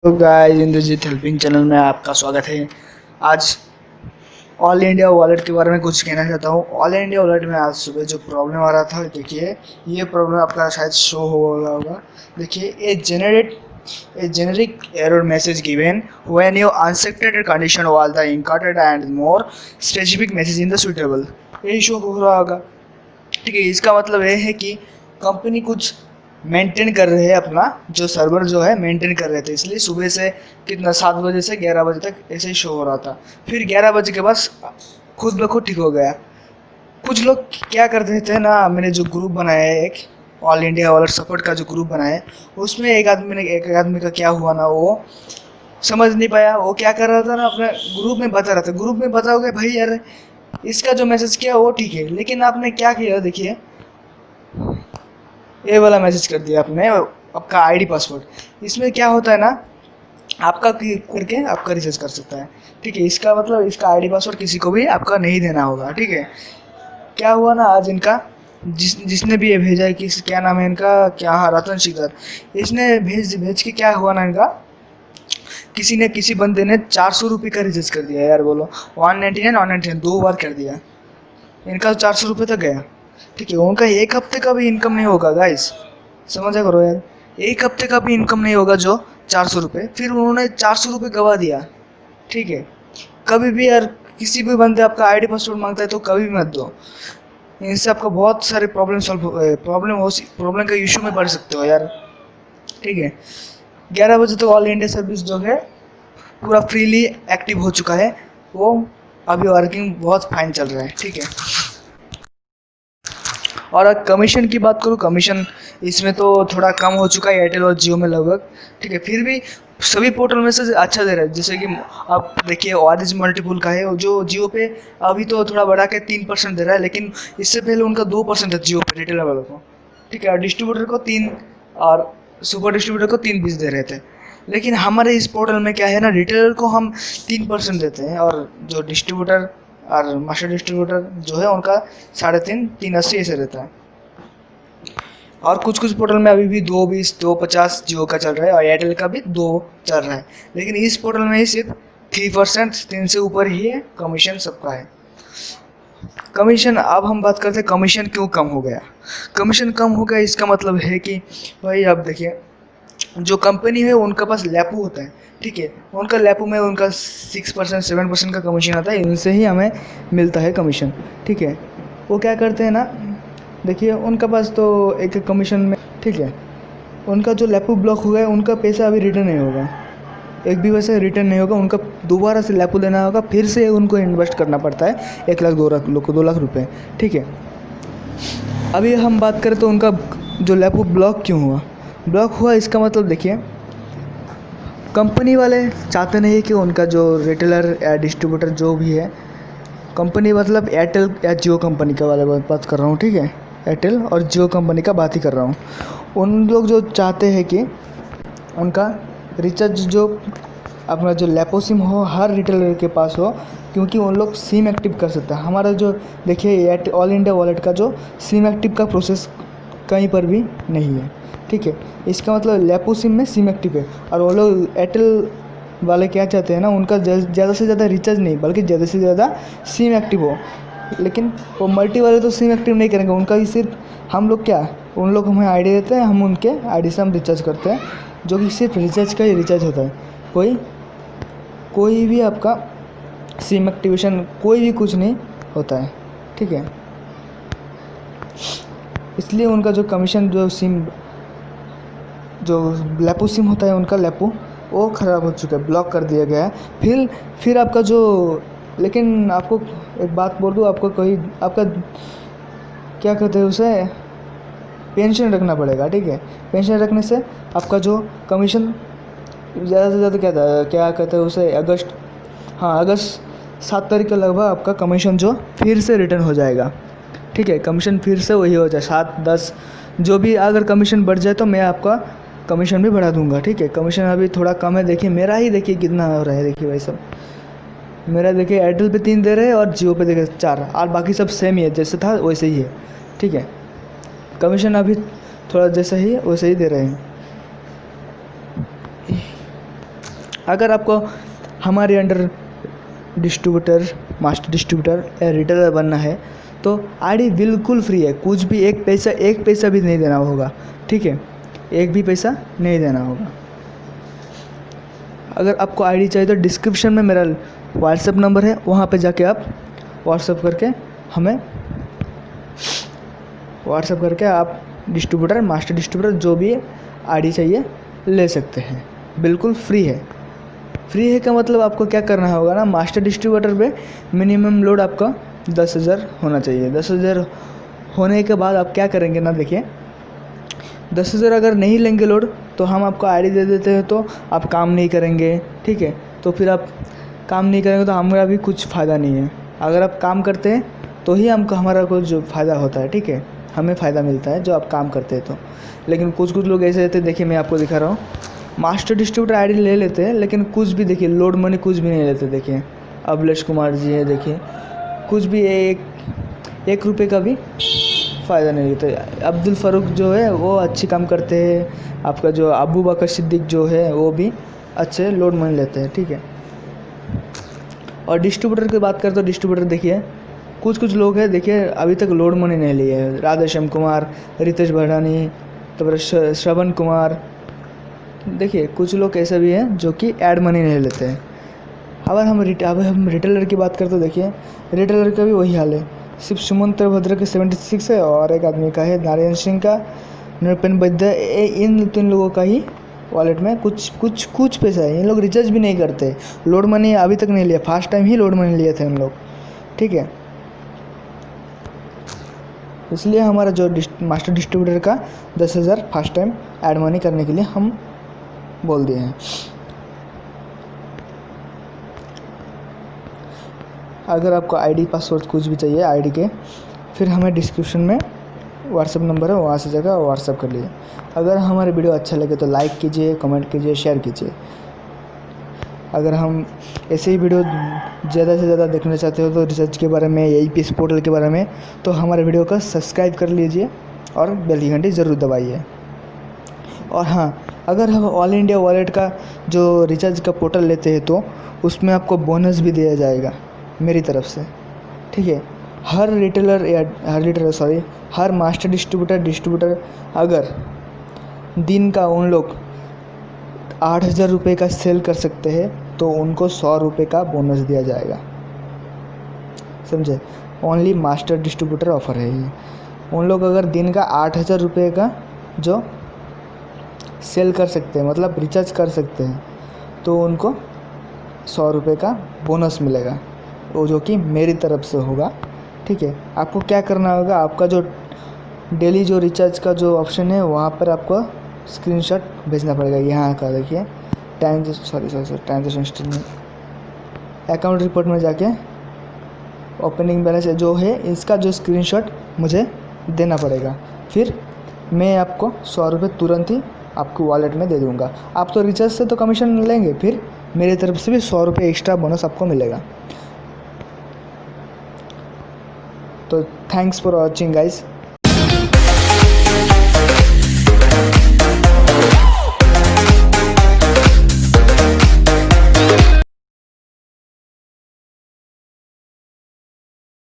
तो guys Indrajit helping channel में आपका स्वागत है। आज ऑल इंडिया वॉलेट के बारे में कुछ कहना चाहता हूँ। ऑल इंडिया वॉलेट में आज सुबह जो प्रॉब्लम आ रहा था, देखिए ये प्रॉब्लम आपका शायद शो हो रहा होगा। देखिए a generic error message given when you unexpected condition was the encountered and more specific message in the suitable, यही शो हो रहा होगा। ठीक है, इसका मतलब ये है कि कंपनी कुछ मेंटेन कर रहे हैं, अपना जो सर्वर जो है मेंटेन कर रहे थे, इसलिए सुबह से कितना 7 बजे से 11 बजे तक ऐसे ही शो हो रहा था। फिर 11 बजे के बाद खुद ब खुद ठीक हो गया। कुछ लोग क्या करते थे ना, मैंने जो ग्रुप बनाया है एक ऑल इंडिया वाला सपोर्ट का जो ग्रुप बनाया है, उसमें एक आदमी का क्या हुआ ना, वो समझ नहीं पाया। वो क्या कर रहा था ना, अपने ग्रुप में बता रहा था। ग्रुप में बताओगे भाई यार, इसका जो मैसेज किया वो ठीक है, लेकिन आपने क्या किया, देखिए ये वाला मैसेज कर दिया आपने, आपका आईडी पासवर्ड। इसमें क्या होता है ना, आपका करके आपका रिचार्ज कर सकता है। ठीक है, इसका मतलब इसका आईडी पासवर्ड किसी को भी आपका नहीं देना होगा। ठीक है, क्या हुआ ना आज इनका, जिसने भी ये भेजा है कि क्या नाम है इनका, क्या, हाँ, रतन शिखर। इसने भेज भेज के क्या हुआ ना इनका, किसी बंदे ने 400 रुपये का रिचार्ज कर दिया यार। बोलो 199 दो बार कर दिया, इनका 400 रुपये तक गया। ठीक है, उनका एक हफ्ते का भी इनकम नहीं होगा गाइस, समझा करो यार। एक हफ्ते का भी इनकम नहीं होगा जो 400 रुपये, फिर उन्होंने 400 रुपये गवा दिया। ठीक है, कभी भी यार किसी भी बंदे आपका आईडी पासवर्ड मांगता है तो कभी भी मत दो। इनसे आपका बहुत सारे प्रॉब्लम का इशू में पड़ सकते हो यार। ठीक है, 11 बजे तक ऑल इंडिया सर्विस जो है पूरा फ्रीली एक्टिव हो चुका है, वो अभी वर्किंग बहुत फाइन चल रहा है। ठीक है, और अगर कमीशन की बात करूँ, कमीशन इसमें तो थोड़ा कम हो चुका है एयरटेल और जियो में लगभग। ठीक है, फिर भी सभी पोर्टल में से अच्छा दे रहा है। जैसे कि आप देखिए ओआरएस मल्टीपुल का है, जो जियो पे अभी तो थोड़ा बढ़ा के 3% दे रहा है, लेकिन इससे पहले उनका 2% था जियो पे रिटेलर वालों को। ठीक है, और डिस्ट्रीब्यूटर को 3 और सुपर डिस्ट्रीब्यूटर को 3 पीस दे रहे थे। लेकिन हमारे इस पोर्टल में क्या है ना, रिटेलर को हम 3% देते हैं, और जो डिस्ट्रीब्यूटर और मास्टर डिस्ट्रीब्यूटर जो है उनका 3.5 380 ऐसे रहता है। और कुछ कुछ पोर्टल में अभी भी 2.20 2.50 जियो का चल रहा है, और एयरटेल का भी 2 चल रहा है। लेकिन इस पोर्टल में ही सिर्फ 3%, 3 से ऊपर ही है कमीशन सबका है। कमीशन, अब हम बात करते हैं कमीशन क्यों कम हो गया। कमीशन कम हो गया इसका मतलब है कि भाई आप देखिए, जो कंपनी है उनके पास लैपू होता है। ठीक है, उनका लैपू में उनका 6% 7% का कमीशन आता है, इनसे ही हमें मिलता है कमीशन। ठीक है, वो क्या करते हैं ना, देखिए उनका पास तो एक कमीशन में, ठीक है, उनका जो लैपू ब्लॉक हुआ है उनका पैसा अभी रिटर्न नहीं होगा, एक भी वैसे रिटर्न नहीं होगा। उनका दोबारा से लैपू लेना होगा, फिर से उनको इन्वेस्ट करना पड़ता है 1 लाख 2 लाख रुपये। ठीक है, अभी हम बात करें तो उनका जो लैपू ब्लॉक क्यों हुआ, ब्लॉक हुआ इसका मतलब देखिए, कंपनी वाले चाहते नहीं कि उनका जो रिटेलर या डिस्ट्रीब्यूटर जो भी है, कंपनी मतलब एयरटेल या जियो कंपनी का वाले बात कर रहा हूँ। ठीक है, एयरटेल और जियो कंपनी का बात ही कर रहा हूँ। उन लोग जो चाहते हैं कि उनका रिचार्ज जो अपना जो लैपो सिम हो हर रिटेलर के पास हो, क्योंकि उन लोग सिम एक्टिव कर सकते हैं। हमारा जो देखिए ऑल इंडिया वॉलेट का जो सिम एक्टिव का प्रोसेस कहीं पर भी नहीं है। ठीक है, इसका मतलब लैपो सिम में सिम एक्टिव है, और वो लोग एयरटेल वाले क्या चाहते हैं ना, उनका ज़्यादा से ज़्यादा रिचार्ज नहीं बल्कि ज़्यादा से ज़्यादा सिम एक्टिव हो। लेकिन वो मल्टी वाले तो सिम एक्टिव नहीं करेंगे, उनका ही सिर्फ हम लोग क्या, उन लोग हमें आईडी देते हैं, हम उनके आईडी से हम रिचार्ज करते हैं, जो कि सिर्फ रिचार्ज का ही रिचार्ज होता है। कोई भी आपका सिम एक्टिवेशन कोई भी कुछ नहीं होता है। ठीक है, इसलिए उनका जो कमीशन जो सिम जो लैपू सिम होता है उनका लैपू वो ख़राब हो चुका है, ब्लॉक कर दिया गया है। फिर आपका जो, लेकिन आपको एक बात बोल दूँ, आपको कोई आपका क्या कहते हैं उसे, पेंशन रखना पड़ेगा। ठीक है, पेंशन रखने से आपका जो कमीशन ज़्यादा से ज़्यादा क्या कहते हैं उसे, अगस्त 7 तारीख के लगभग आपका कमीशन जो फिर से रिटर्न हो जाएगा। ठीक है, कमीशन फिर से वही हो जाए 7-10, जो भी अगर कमीशन बढ़ जाए तो मैं आपका कमीशन भी बढ़ा दूंगा। ठीक है, कमीशन अभी थोड़ा कम है, देखिए मेरा ही देखिए कितना हो रहा है, देखिए भाई सब मेरा देखिए एयरटेल पे 3 दे रहे हैं और जियो पे देखिए 4, और बाकी सब सेम ही है, जैसे था वैसे ही है। ठीक है, कमीशन अभी थोड़ा जैसा ही है वैसे ही दे रहे हैं। अगर आपको हमारे अंडर डिस्ट्रीब्यूटर, मास्टर डिस्ट्रीब्यूटर या रिटेलर बनना है तो आईडी बिल्कुल फ्री है, कुछ भी एक पैसा भी नहीं देना होगा, ठीक है, एक भी पैसा नहीं देना होगा। अगर आपको आईडी चाहिए तो डिस्क्रिप्शन में मेरा व्हाट्सएप नंबर है, वहाँ पे जाके आप व्हाट्सएप करके आप डिस्ट्रीब्यूटर, मास्टर डिस्ट्रीब्यूटर जो भी आईडी चाहिए ले सकते हैं, बिल्कुल फ्री है। फ्री है का मतलब आपको क्या करना होगा ना, मास्टर डिस्ट्रीब्यूटर पे मिनिमम लोड आपका 10,000 होना चाहिए। 10,000 होने के बाद आप क्या करेंगे ना, देखिए 10,000 अगर नहीं लेंगे लोड तो हम आपको आईडी दे देते हैं तो आप काम नहीं करेंगे, ठीक है। तो फिर आप काम नहीं करेंगे तो हमारा भी कुछ फ़ायदा नहीं है। अगर आप काम करते हैं तो ही हमको हमारा कुछ जो फ़ायदा होता है, ठीक है, हमें फ़ायदा मिलता है जो आप काम करते हैं तो। लेकिन कुछ लोग ऐसे रहते हैं, देखिए मैं आपको दिखा रहा हूँ, मास्टर डिस्ट्रीब्यूटर आईडी ले लेते हैं लेकिन कुछ भी देखिए लोड मनी कुछ भी नहीं लेते। देखिए अभिलेश कुमार जी है, देखिए कुछ भी एक रुपये का भी फ़ायदा नहीं लेते। अब्दुल फ़ारूक जो है वो अच्छी काम करते हैं। आपका जो अबू बकर सिद्दीक जो है वो भी अच्छे लोड मनी लेते हैं, ठीक है। और डिस्ट्रीब्यूटर की बात करें तो डिस्ट्रीब्यूटर देखिए कुछ लोग हैं, देखिए अभी तक लोड मनी नहीं लिए है। राधेश्याम कुमार, रितेश भरडानी, तो श्रवण कुमार, देखिए कुछ लोग ऐसे भी हैं जो कि ऐड मनी नहीं लेते हैं। अब हम रिटेलर की बात करते तो देखिए रिटेलर का भी वही हाल है। सिर्फ सुमंत भद्र के 76 है और एक आदमी का है नारायण सिंह का, निरपेन वैद्य, इन 3 लोगों का ही वॉलेट में कुछ पैसा है। इन लोग रिचार्ज भी नहीं करते, लोड मनी अभी तक नहीं लिया, फर्स्ट टाइम ही लोड मनी लिए थे उन लोग, ठीक है। इसलिए हमारा जो मास्टर डिस्ट्रीब्यूटर का 10,000 फर्स्ट टाइम ऐड मनी करने के लिए हम बोल दिए हैं। अगर आपको आईडी पासवर्ड कुछ भी चाहिए आईडी के, फिर हमें डिस्क्रिप्शन में व्हाट्सएप नंबर है, वहाँ से जाकर व्हाट्सएप कर लीजिए। अगर हमारे वीडियो अच्छा लगे तो लाइक कीजिए, कमेंट कीजिए, शेयर कीजिए। अगर हम ऐसे ही वीडियो ज़्यादा से ज़्यादा देखना चाहते हो तो रिसर्च के बारे में, AEPS पोर्टल के बारे में, तो हमारे वीडियो को सब्सक्राइब कर लीजिए और बेल की घंटी ज़रूर दबाइए। और हाँ, अगर हम ऑल इंडिया वॉलेट का जो रिचार्ज का पोर्टल लेते हैं तो उसमें आपको बोनस भी दिया जाएगा मेरी तरफ से, ठीक है। हर मास्टर डिस्ट्रीब्यूटर अगर दिन का उन लोग 8,000 रुपये का सेल कर सकते हैं तो उनको 100 रुपये का बोनस दिया जाएगा, समझे। ओनली मास्टर डिस्ट्रीब्यूटर ऑफर है ये। उन लोग अगर दिन का 8,000 रुपये का जो सेल कर सकते हैं, मतलब रिचार्ज कर सकते हैं, तो उनको 100 रुपये का बोनस मिलेगा, वो जो कि मेरी तरफ से होगा, ठीक है। आपको क्या करना होगा, आपका जो डेली जो रिचार्ज का जो ऑप्शन है वहाँ पर आपको स्क्रीनशॉट भेजना पड़ेगा। यहाँ का देखिए ट्रांजेक्शन हिस्ट्री में, अकाउंट रिपोर्ट में जाके ओपनिंग बैलेंस जो है इसका जो स्क्रीनशॉट मुझे देना पड़ेगा। फिर मैं आपको 100 रुपये तुरंत ही आपको वॉलेट में दे दूँगा। आप तो रिचार्ज से तो कमीशन लेंगे, फिर मेरी तरफ से भी 100 रुपये एक्स्ट्रा बोनस आपको मिलेगा। तो थैंक्स फॉर वॉचिंग गाइस।